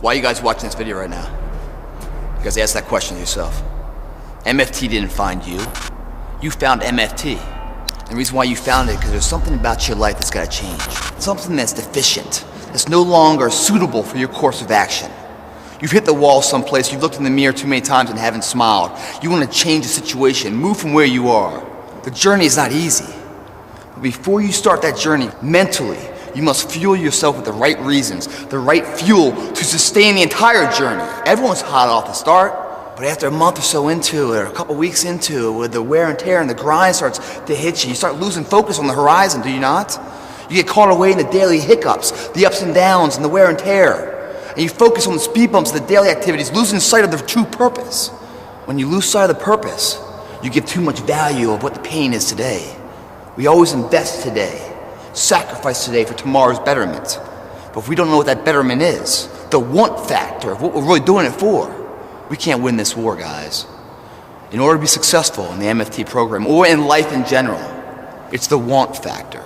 Why are you guys watching this video right now? You guys ask that question to yourself. MFT didn't find you. You found MFT. And the reason why you found it, because there's something about your life that's got to change. Something that's deficient, that's no longer suitable for your course of action. You've hit the wall someplace, you've looked in the mirror too many times and haven't smiled. You want to change the situation, move from where you are. The journey is not easy. But before you start that journey, mentally, you must fuel yourself with the right reasons, the right fuel to sustain the entire journey. Everyone's hot off the start. But after a month or so into it, or a couple weeks into it, with the wear and tear and the grind starts to hit you, you start losing focus on the horizon, do you not? You get caught away in the daily hiccups, the ups and downs, and the wear and tear. And you focus on the speed bumps of the daily activities, losing sight of the true purpose. When you lose sight of the purpose, you give too much value of what the pain is today. We always invest today, sacrifice today for tomorrow's betterment. But if we don't know what that betterment is, the want factor of what we're really doing it for, we can't win this war, guys. In order to be successful in the MFT program, or in life in general, it's the want factor.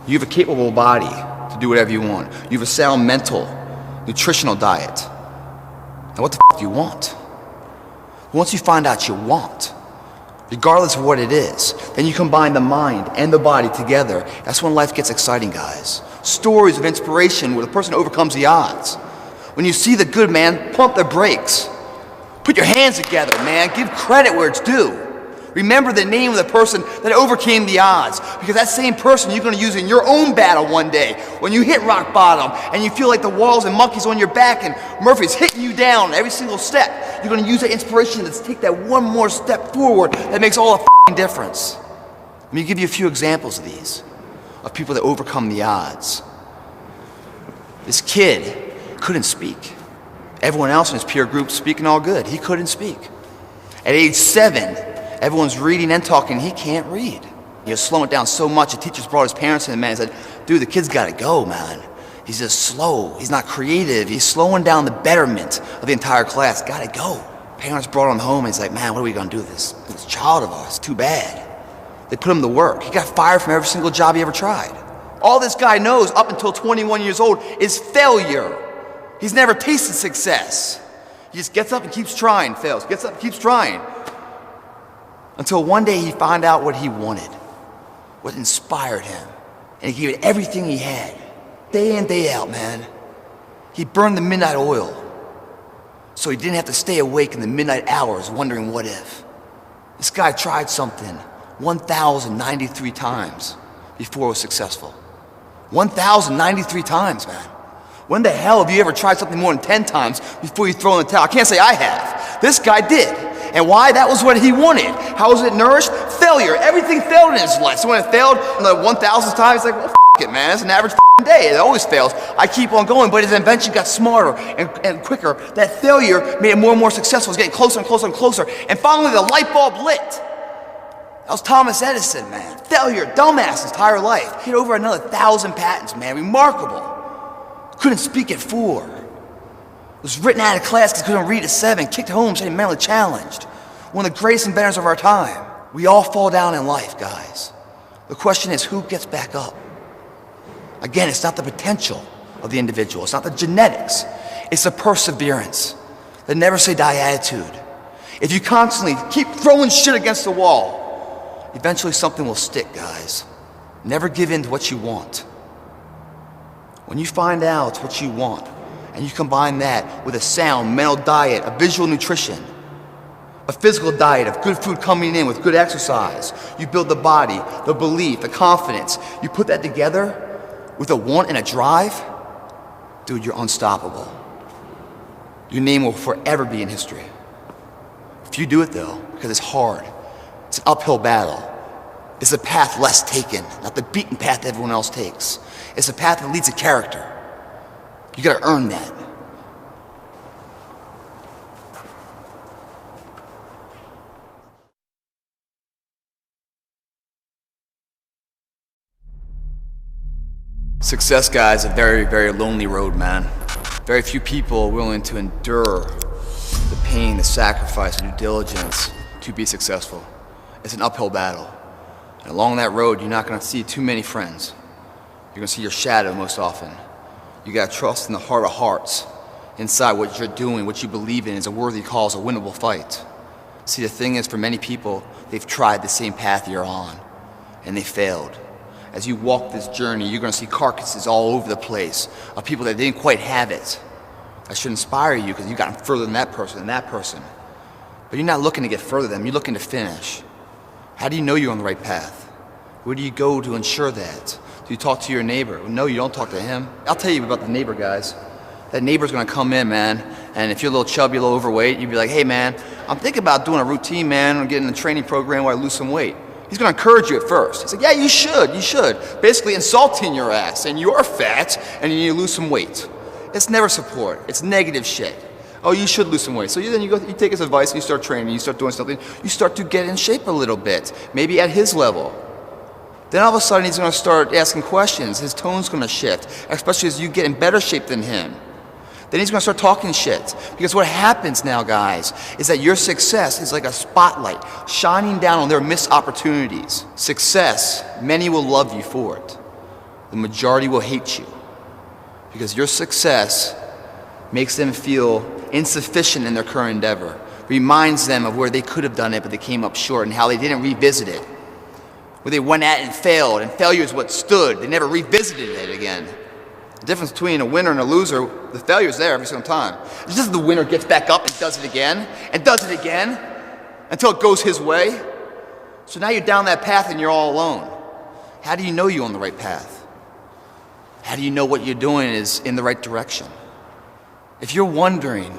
You have a capable body to do whatever you want. You have a sound mental, nutritional diet. Now what the f do you want? Once you find out you want, regardless of what it is, then you combine the mind and the body together. That's when life gets exciting, guys. Stories of inspiration where the person overcomes the odds. When you see the good man, pump the brakes. Put your hands together, man. Give credit where it's due. Remember the name of the person that overcame the odds, because that same person you're going to use in your own battle one day. When you hit rock bottom and you feel like the walls and monkeys on your back and Murphy's hitting you down every single step, you're going to use that inspiration to take that one more step forward that makes all the f***ing difference. Let me give you a few examples of these, of people that overcome the odds. This kid couldn't speak. Everyone else in his peer group speaking all good. He couldn't speak. At age 7, everyone's reading and talking. He can't read. He was slowing it down so much, the teachers brought his parents in and man said, dude, the kid's got to go, man. He's just slow. He's not creative. He's slowing down the betterment of the entire class. Got to go. Parents brought him home and he's like, man, what are we going to do with this child of ours? Too bad. They put him to work. He got fired from every single job he ever tried. All this guy knows up until 21 years old is failure. He's never tasted success. He just gets up and keeps trying, fails, gets up and keeps trying. Until one day he found out what he wanted, what inspired him. And he gave it everything he had, day in, day out, man. He burned the midnight oil, so he didn't have to stay awake in the midnight hours wondering what if. This guy tried something 1,093 times before it was successful. 1,093 times, man. When the hell have you ever tried something more than 10 times before you throw in the towel? I can't say I have. This guy did. And why? That was what he wanted. How was it nourished? Failure. Everything failed in his life. So when it failed the 1,000th time, he's like, well, f it, man. It's an average day. It always fails. I keep on going. But his invention got smarter and quicker. That failure made it more and more successful. It was getting closer and closer and closer. And finally, the light bulb lit. That was Thomas Edison, man. Failure, dumbass his entire life. He had over another 1,000 patents, man. Remarkable. Couldn't speak at 4. Was written out of class because he couldn't read at 7. Kicked home, saying mentally challenged. One of the greatest inventors of our time. We all fall down in life, guys. The question is, who gets back up? Again, it's not the potential of the individual. It's not the genetics. It's the perseverance. The never say die attitude. If you constantly keep throwing shit against the wall, eventually something will stick, guys. Never give in to what you want. When you find out what you want, and you combine that with a sound mental diet, a visual nutrition, a physical diet of good food coming in with good exercise, you build the body, the belief, the confidence. You put that together with a want and a drive, dude, you're unstoppable. Your name will forever be in history. If you do it though, because it's hard, it's an uphill battle. It's a path less taken, not the beaten path everyone else takes. It's a path that leads to character. You gotta earn that. Success, guys, is a very, very lonely road, man. Very few people are willing to endure the pain, the sacrifice, the due diligence to be successful. It's an uphill battle. And along that road, you're not gonna see too many friends. You're gonna see your shadow most often. You gotta trust in the heart of hearts inside what you're doing, what you believe in, is a worthy cause, a winnable fight. See, the thing is, for many people, they've tried the same path you're on, and they failed. As you walk this journey, you're going to see carcasses all over the place of people that didn't quite have it. That should inspire you, because you've gotten further than that person and that person. But you're not looking to get further than them, you're looking to finish. How do you know you're on the right path? Where do you go to ensure that? Do you talk to your neighbor? No, you don't talk to him. I'll tell you about the neighbor, guys. That neighbor's gonna come in, man, and if you're a little chubby, a little overweight, you'd be like, hey man, I'm thinking about doing a routine, man, or getting a training program where I lose some weight. He's gonna encourage you at first. He's like, yeah, you should. Basically insulting your ass, and you're fat, and you need to lose some weight. It's never support, it's negative shit. Oh, you should lose some weight. So then you take his advice and you start training, you start doing something, you start to get in shape a little bit, maybe at his level. Then all of a sudden he's gonna start asking questions, his tone's gonna shift, especially as you get in better shape than him. Then he's gonna start talking shit. Because what happens now, guys, is that your success is like a spotlight shining down on their missed opportunities. Success, many will love you for it. The majority will hate you. Because your success makes them feel insufficient in their current endeavor. Reminds them of where they could have done it, but they came up short, and how they didn't revisit it. Where they went at it and failed, and failure is what stood. They never revisited it again. The difference between a winner and a loser, the failure is there every single time. It's just the winner gets back up and does it again, until it goes his way. So now you're down that path and you're all alone. How do you know you're on the right path? How do you know what you're doing is in the right direction? If you're wondering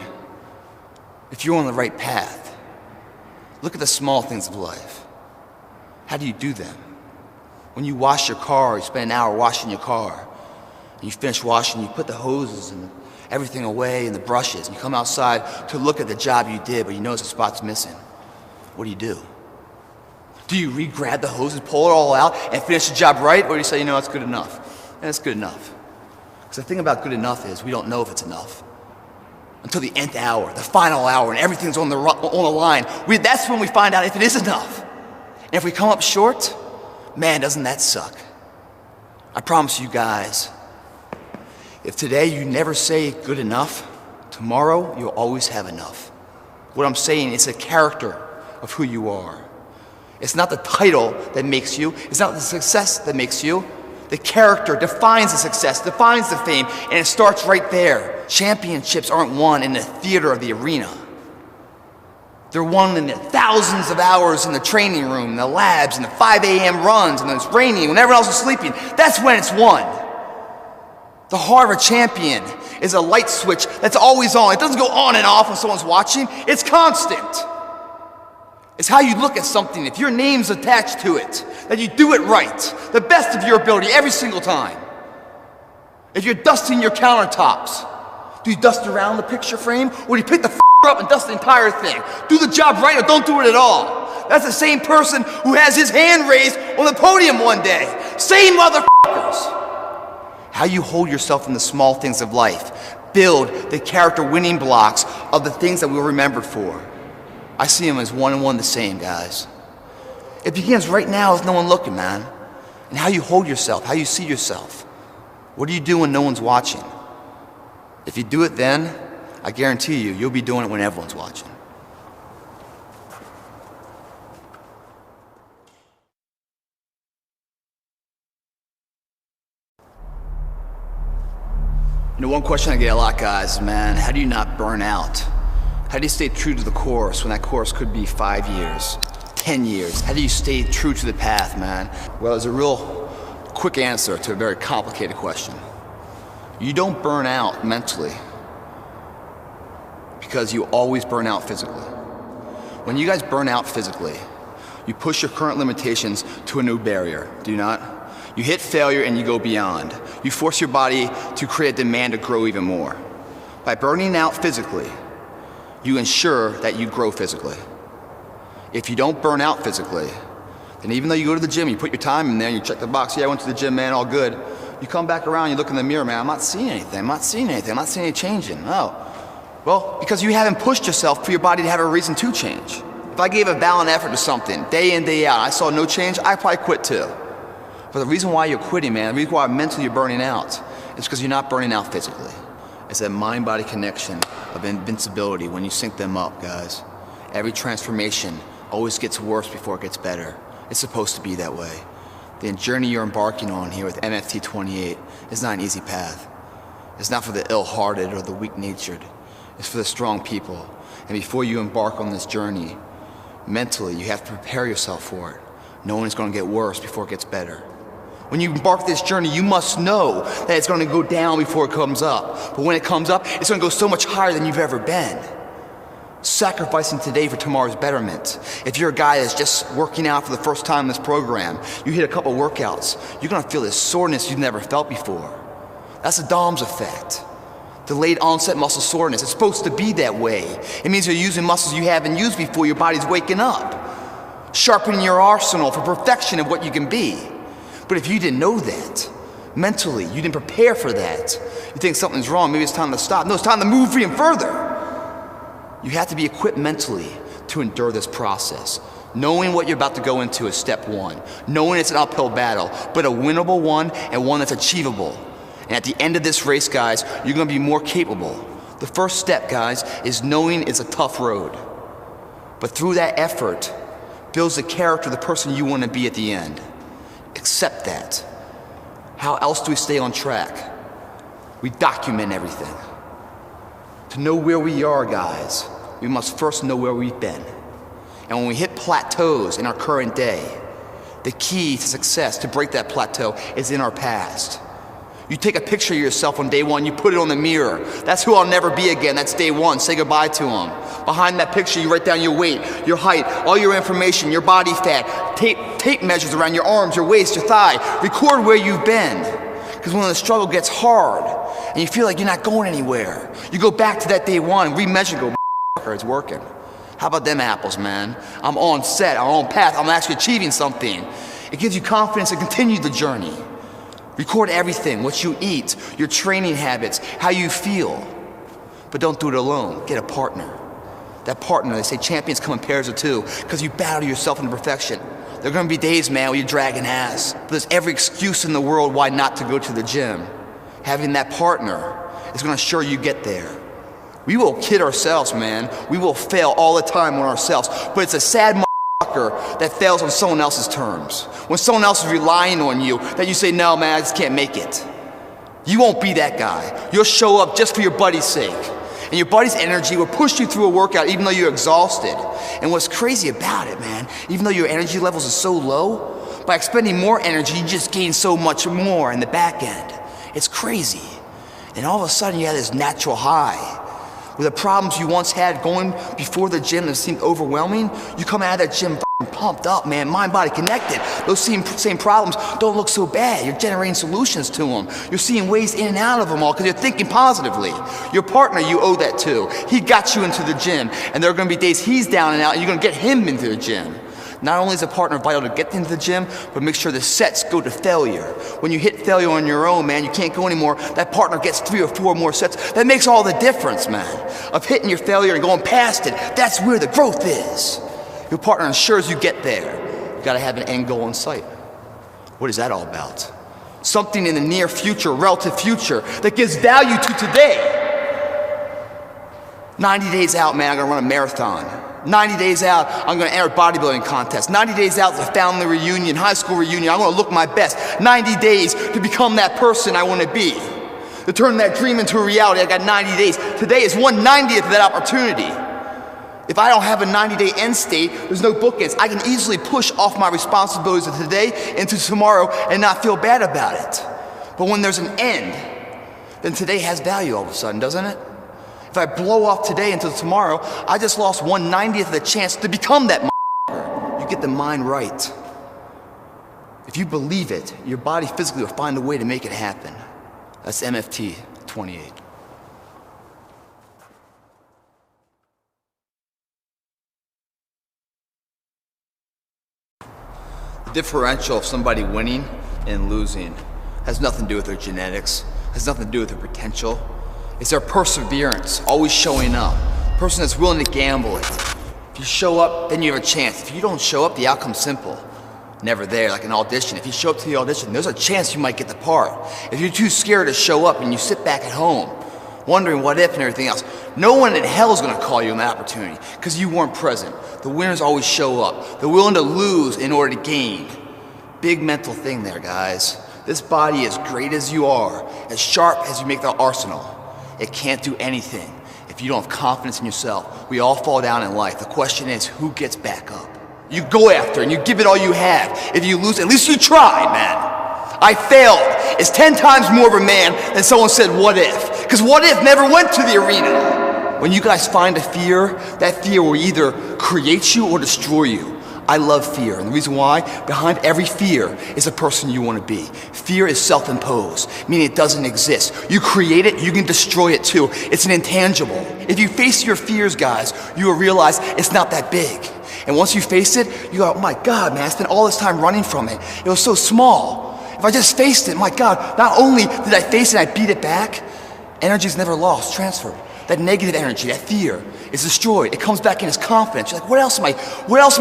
if you're on the right path, look at the small things of life. How do you do them? When you wash your car, you spend an hour washing your car. You finish washing, you put the hoses and everything away and the brushes, and you come outside to look at the job you did, but you notice a spot's missing. What do? Do you re-grab the hoses, pull it all out, and finish the job right? Or do you say, you know, it's good enough? And it's good enough. Because the thing about good enough is we don't know if it's enough. Until the nth hour, the final hour, and everything's on the line. That's when we find out if it is enough. And if we come up short, man, doesn't that suck? I promise you guys, if today you never say good enough, tomorrow you'll always have enough. What I'm saying is a character of who you are. It's not the title that makes you, it's not the success that makes you. The character defines the success, defines the fame, and it starts right there. Championships aren't won in the theater of the arena. They're won in the thousands of hours in the training room, in the labs, in the 5 a.m. runs, and when it's raining, when everyone else is sleeping. That's when it's won. The heart of a champion is a light switch that's always on. It doesn't go on and off when someone's watching. It's constant. It's how you look at something. If your name's attached to it, that you do it right, the best of your ability every single time. If you're dusting your countertops, do you dust around the picture frame, or do you pick the up and dust the entire thing? Do the job right or don't do it at all. That's the same person who has his hand raised on the podium one day. Same motherfuckers. How you hold yourself in the small things of life. Build the character winning blocks of the things that we're remembered for. I see them as one and one the same, guys. It begins right now with no one looking, man. And how you hold yourself, how you see yourself. What do you do when no one's watching? If you do it then, I guarantee you, you'll be doing it when everyone's watching. You know, one question I get a lot, guys, is, man, how do you not burn out? How do you stay true to the course when that course could be 5 years, 10 years? How do you stay true to the path, man? Well, there's a real quick answer to a very complicated question. You don't burn out mentally because you always burn out physically. When you guys burn out physically, you push your current limitations to a new barrier, do you not? You hit failure and you go beyond. You force your body to create a demand to grow even more. By burning out physically, you ensure that you grow physically. If you don't burn out physically, then even though you go to the gym, you put your time in there, you check the box, yeah, I went to the gym, man, all good. You come back around, you look in the mirror, man, I'm not seeing anything, I'm not seeing any changing. Oh. Well, because you haven't pushed yourself for your body to have a reason to change. If I gave a valiant effort to something, day in, day out, I saw no change, I'd probably quit too. But the reason why you're quitting, man, the reason why mentally you're burning out, is because you're not burning out physically. It's that mind-body connection of invincibility when you sync them up, guys. Every transformation always gets worse before it gets better. It's supposed to be that way. The journey you're embarking on here with MFT 28 is not an easy path. It's not for the ill-hearted or the weak-natured. It's for the strong people. And before you embark on this journey, mentally, you have to prepare yourself for it, knowing it's going to get worse before it gets better. When you embark this journey, you must know that it's going to go down before it comes up. But when it comes up, it's going to go so much higher than you've ever been. Sacrificing today for tomorrow's betterment. If you're a guy that's just working out for the first time in this program, you hit a couple workouts, you're going to feel this soreness you've never felt before. That's the DOMS effect. Delayed onset muscle soreness. It's supposed to be that way. It means you're using muscles you haven't used before. Your body's waking up. Sharpening your arsenal for perfection of what you can be. But if you didn't know that, mentally, you didn't prepare for that, you think something's wrong, maybe it's time to stop. No, it's time to move even further. You have to be equipped mentally to endure this process. Knowing what you're about to go into is step one. Knowing it's an uphill battle, but a winnable one and one that's achievable. And at the end of this race, guys, you're going to be more capable. The first step, guys, is knowing it's a tough road. But through that effort, builds the character of the person you want to be at the end. Accept that. How else do we stay on track? We document everything. To know where we are, guys, we must first know where we've been. And when we hit plateaus in our current day, the key to success, to break that plateau, is in our past. You take a picture of yourself on day one, you put it on the mirror. That's who I'll never be again. That's day one. Say goodbye to him. Behind that picture, you write down your weight, your height, all your information, your body fat, tape measures around your arms, your waist, your thigh. Record where you've been. Because when the struggle gets hard and you feel like you're not going anywhere, you go back to that day one, remeasure, go, it's working. How about them apples, man? I'm on set, I'm on path, I'm actually achieving something. It gives you confidence to continue the journey. Record everything, what you eat, your training habits, how you feel. But don't do it alone, get a partner. That partner, they say champions come in pairs of two, because you battle yourself into perfection. There are gonna be days, man, where you're dragging ass. But there's every excuse in the world why not to go to the gym. Having that partner is gonna ensure you get there. We will kid ourselves, man. We will fail all the time on ourselves, but it's a sad that fails on someone else's terms. When someone else is relying on you, that you say, no, man, I just can't make it. You won't be that guy. You'll show up just for your buddy's sake. And your buddy's energy will push you through a workout even though you're exhausted. And what's crazy about it, man, even though your energy levels are so low, by expending more energy, you just gain so much more in the back end. It's crazy. And all of a sudden you have this natural high. With the problems you once had going before the gym that seemed overwhelming, you come out of that gym pumped up, man, mind-body connected. Those same problems don't look so bad. You're generating solutions to them. You're seeing ways in and out of them all because you're thinking positively. Your partner, you owe that to. He got you into the gym, and there are going to be days he's down and out, and you're going to get him into the gym. Not only is a partner vital to get into the gym, but make sure the sets go to failure. When you hit failure on your own, man, you can't go anymore. That partner gets 3 or 4 more sets. That makes all the difference, man. Of hitting your failure and going past it. That's where the growth is. Your partner ensures you get there. You gotta have an end goal in sight. What is that all about? Something in the near future, relative future, that gives value to today. 90 days out, man, I'm gonna run a marathon. 90 days out, I'm gonna enter a bodybuilding contest. 90 days out, the family reunion, high school reunion, I'm gonna look my best. 90 days to become that person I wanna be. To turn that dream into a reality, I got 90 days. Today is 1/90th of that opportunity. If I don't have a 90-day end state, there's no bookends. I can easily push off my responsibilities of today into tomorrow and not feel bad about it. But when there's an end, then today has value all of a sudden, doesn't it? If I blow off today until tomorrow, I just lost 1/90th of the chance to become that motherfucker. You get the mind right. If you believe it, your body physically will find a way to make it happen. That's MFT 28. The differential of somebody winning and losing has nothing to do with their genetics, has nothing to do with their potential. It's their perseverance, always showing up. A person that's willing to gamble it. If you show up, then you have a chance. If you don't show up, the outcome's simple. Never there, like an audition. If you show up to the audition, there's a chance you might get the part. If you're too scared to show up and you sit back at home, wondering what if and everything else. No one in hell is gonna call you an opportunity because you weren't present. The winners always show up. They're willing to lose in order to gain. Big mental thing there, guys. This body, as great as you are, as sharp as you make the arsenal, it can't do anything if you don't have confidence in yourself. We all fall down in life. The question is, who gets back up? You go after it and you give it all you have. If you lose, at least you tried, man. I failed. It's 10 times more of a man than someone said, what if? Because what if never went to the arena. When you guys find a fear, that fear will either create you or destroy you. I love fear, and the reason why, behind every fear is a person you want to be. Fear is self-imposed, meaning it doesn't exist. You create it, you can destroy it too. It's an intangible. If you face your fears, guys, you will realize it's not that big. And once you face it, you go, oh my God, man, I spent all this time running from it. It was so small. If I just faced it, my God, not only did I face it, I beat it back, energy's never lost, transferred. That negative energy, that fear, is destroyed. It comes back in as confidence. You're like, what else am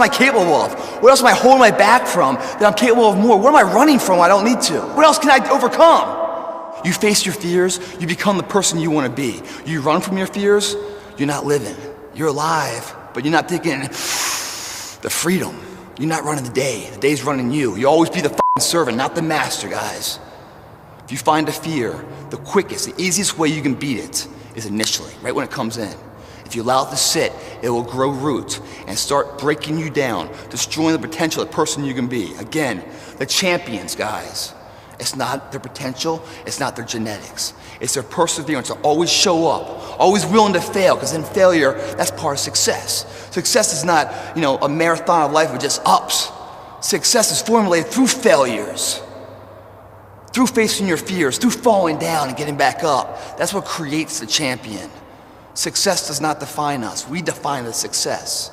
I capable of? What else am I holding my back from that I'm capable of more? What am I running from I don't need to? What else can I overcome? You face your fears, you become the person you want to be. You run from your fears, you're not living. You're alive, but you're not taking the freedom. You're not running the day. The day's running you. You always be the fucking servant, not the master, guys. If you find a fear, the quickest, the easiest way you can beat it is initially, right when it comes in. If you allow it to sit, it will grow roots and start breaking you down, destroying the potential of the person you can be. Again, the champions, guys. It's not their potential, it's not their genetics. It's their perseverance to always show up, always willing to fail, because in failure, that's part of success. Success is not, a marathon of life with just ups. Success is formulated through failures, through facing your fears, through falling down and getting back up. That's what creates the champion. Success does not define us. We define the success.